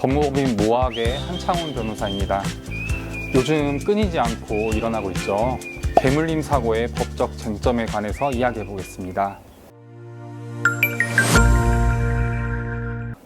법무법인 모학의 한창훈 변호사입니다. 요즘 끊이지 않고 일어나고 있죠. 개물림 사고의 법적 쟁점에 관해서 이야기해 보겠습니다.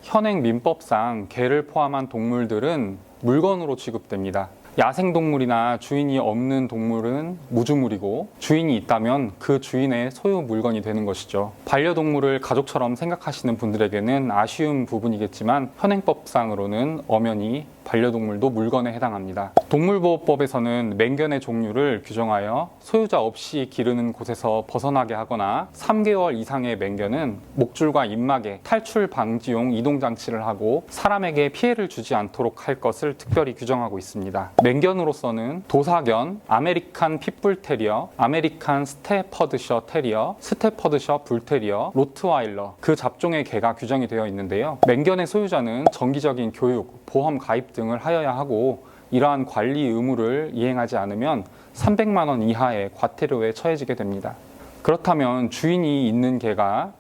현행 민법상 개를 포함한 동물들은 물건으로 취급됩니다. 야생동물이나 주인이 없는 동물은 무주물이고, 주인이 있다면 그 주인의 소유 물건이 되는 것이죠. 반려동물을 가족처럼 생각하시는 분들에게는 아쉬운 부분이겠지만 현행법상으로는 엄연히 반려동물도 물건에 해당합니다. 동물보호법에서는 맹견의 종류를 규정하여 소유자 없이 기르는 곳에서 벗어나게 하거나 3개월 이상의 맹견은 목줄과 입막에 탈출 방지용 이동장치를 하고 사람에게 피해를 주지 않도록 할 것을 특별히 규정하고 있습니다. 맹견으로서는 도사견, 아메리칸 핏불테리어, 아메리칸 스테퍼드셔 테리어, 스테퍼드셔 불테리어, 로트와일러 그 잡종의 개가 규정이 되어 있는데요. 맹견의 소유자는 정기적인 교육, 보험 가입 등을 하여야 하고, 이러한 관리 의무를 이행하지 않으면 300만 원 이하의 과태료에 처해지게 됩니다. 그렇다면 주인이 있는 개가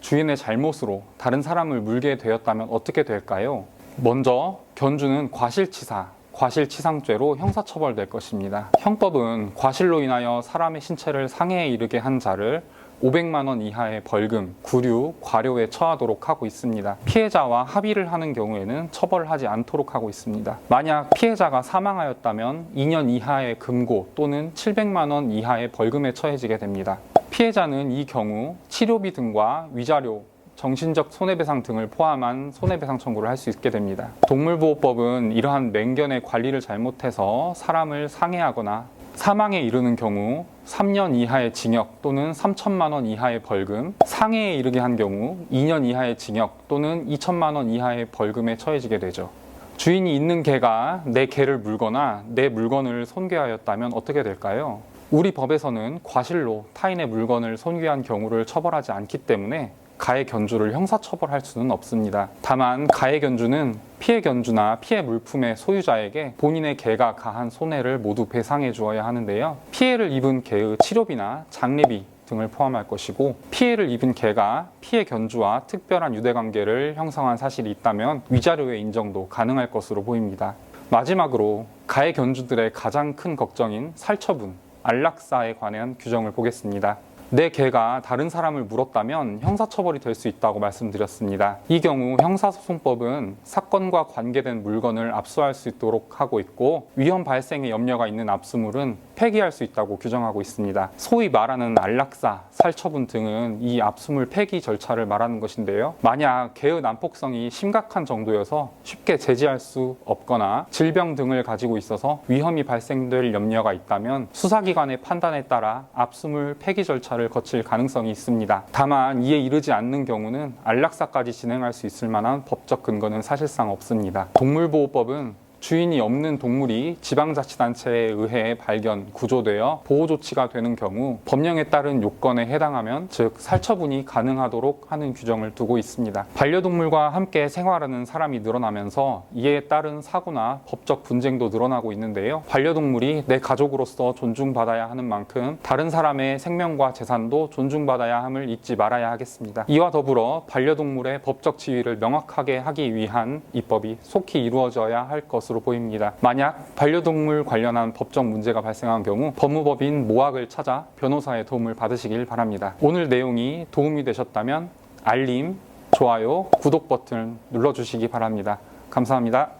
주인의 잘못으로 다른 사람을 물게 되었다면 어떻게 될까요? 먼저 견주는 과실치사, 과실치상죄로 형사처벌될 것입니다. 형법은 과실로 인하여 사람의 신체를 상해에 이르게 한 자를 500만 원 이하의 벌금, 구류, 과료에 처하도록 하고 있습니다. 피해자와 합의를 하는 경우에는 처벌하지 않도록 하고 있습니다. 만약 피해자가 사망하였다면 2년 이하의 금고 또는 700만 원 이하의 벌금에 처해지게 됩니다. 피해자는 이 경우 치료비 등과 위자료, 정신적 손해배상 등을 포함한 손해배상 청구를 할 수 있게 됩니다. 동물보호법은 이러한 맹견의 관리를 잘못해서 사람을 상해하거나 사망에 이르는 경우 3년 이하의 징역 또는 3천만 원 이하의 벌금, 상해에 이르게 한 경우 2년 이하의 징역 또는 2천만 원 이하의 벌금에 처해지게 되죠. 주인이 있는 개가 내 개를 물거나 내 물건을 손괴하였다면 어떻게 될까요? 우리 법에서는 과실로 타인의 물건을 손괴한 경우를 처벌하지 않기 때문에 가해 견주를 형사처벌할 수는 없습니다. 다만 가해 견주는 피해 견주나 피해 물품의 소유자에게 본인의 개가 가한 손해를 모두 배상해 주어야 하는데요. 피해를 입은 개의 치료비나 장례비 등을 포함할 것이고, 피해를 입은 개가 피해 견주와 특별한 유대관계를 형성한 사실이 있다면 위자료의 인정도 가능할 것으로 보입니다. 마지막으로 가해 견주들의 가장 큰 걱정인 살처분, 안락사에 관한 규정을 보겠습니다. 내 개가 다른 사람을 물었다면 형사처벌이 될 수 있다고 말씀드렸습니다. 이 경우 형사소송법은 사건과 관계된 물건을 압수할 수 있도록 하고 있고, 위험 발생의 염려가 있는 압수물은 폐기할 수 있다고 규정하고 있습니다. 소위 말하는 안락사, 살처분 등은 이 압수물 폐기 절차를 말하는 것인데요. 만약 개의 난폭성이 심각한 정도여서 쉽게 제지할 수 없거나 질병 등을 가지고 있어서 위험이 발생될 염려가 있다면 수사기관의 판단에 따라 압수물 폐기 절차를 거칠 가능성이 있습니다. 다만 이에 이르지 않는 경우는 안락사까지 진행할 수 있을 만한 법적 근거는 사실상 없습니다. 동물보호법은 주인이 없는 동물이 지방자치단체에 의해 발견, 구조되어 보호조치가 되는 경우 법령에 따른 요건에 해당하면, 즉 살처분이 가능하도록 하는 규정을 두고 있습니다. 반려동물과 함께 생활하는 사람이 늘어나면서 이에 따른 사고나 법적 분쟁도 늘어나고 있는데요. 반려동물이 내 가족으로서 존중받아야 하는 만큼 다른 사람의 생명과 재산도 존중받아야 함을 잊지 말아야 하겠습니다. 이와 더불어 반려동물의 법적 지위를 명확하게 하기 위한 입법이 속히 이루어져야 할 것으로 보입니다. 만약 반려동물 관련한 법적 문제가 발생한 경우 법무법인 모학을 찾아 변호사의 도움을 받으시길 바랍니다. 오늘 내용이 도움이 되셨다면 알림, 좋아요, 구독 버튼을 눌러주시기 바랍니다. 감사합니다.